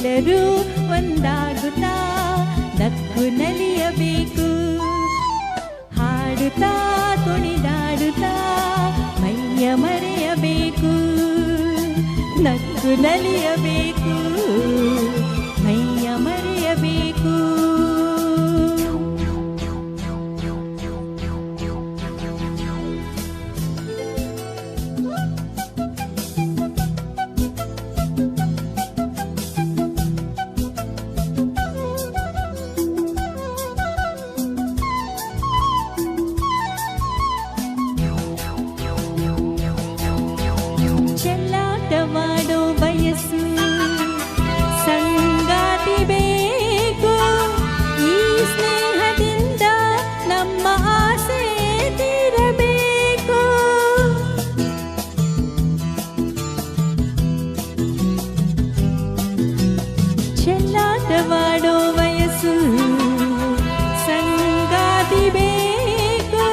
ಎಲ್ಲರೂ ಒಂದಾಗುತ್ತಾ ನಕ್ಕು ನಲಿಯಬೇಕು. ಹಾಡುತ್ತಾ ಕುಣಿದಾಡುತ್ತಾ ಮೈಯ ಮರೆಯಬೇಕು. ನಕ್ಕು ನಲಿಯಬೇಕು, ಮೈಯ ಮರೆಯಬೇಕು. ಚೆಲ್ಲಾಟವಾಡೋ ಬಯಸು ಸಂಗಾತಿ ಬೇಕು. ಈ ಸ್ನೇಹದಿಂದ ನಮ್ಮ ಆಸೆ ತೀರಬೇಕು. ಚೆಲ್ಲಾಟವಾಡೋ ವಯಸ್ಸು ಸಂಗಾತಿ ಬೇಕು.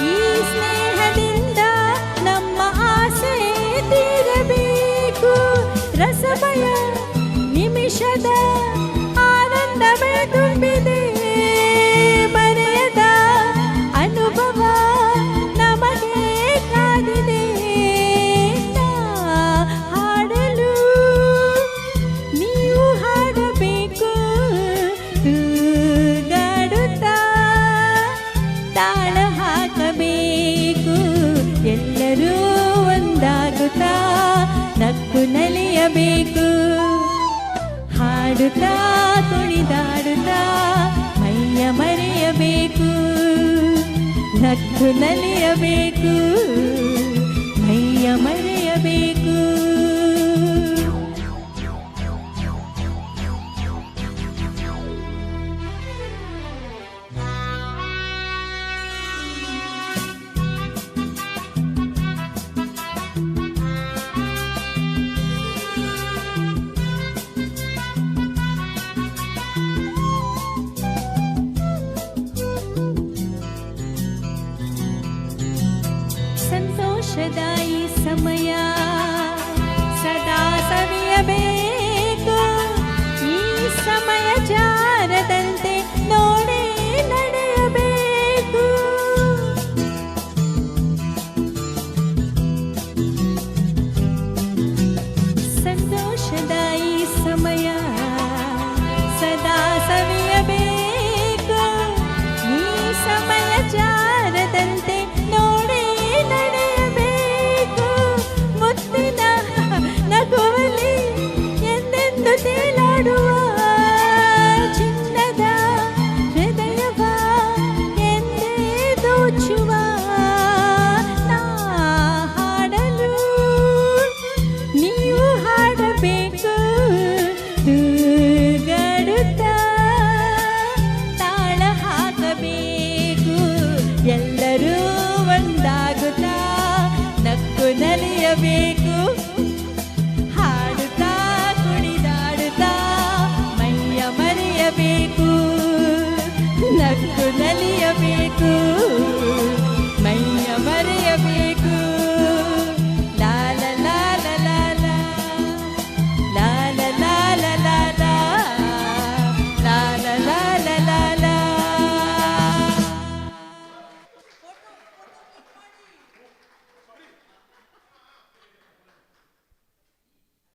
ಈ ಸ್ನೇಹದಿಂದ ನಮ್ಮ ಆಸೆ ತೀರಬೇಕು. ರಸಮಯ ನಿಮಿಷದ ಆನಂದವೇ ತುಂಬಿದೆ. ಮರೆಯದ ಅನುಭವ ನಮಗೆ ಕಾದಿದೆ. ನಾ ಹಾಡಲು ನೀವು ಹಾಡಬೇಕು. ತೂಗಾಡುತ್ತಾ ತಾಳ ಹಾಕಬೇಕು. ಎಲ್ಲರೂ ಒಂದಾಗುತ್ತಾ ನಕ್ಕು ನಲಿಯಬೇಕು. ಹಾಡುತ್ತಾ ಕುಣಿದಾಡುತ್ತಾ ಮೈಯ ಮರೆಯಬೇಕು. ನಕ್ಕು ನಲಿಯಬೇಕು, ಮೈಯ ಮರೆಯಬೇಕು.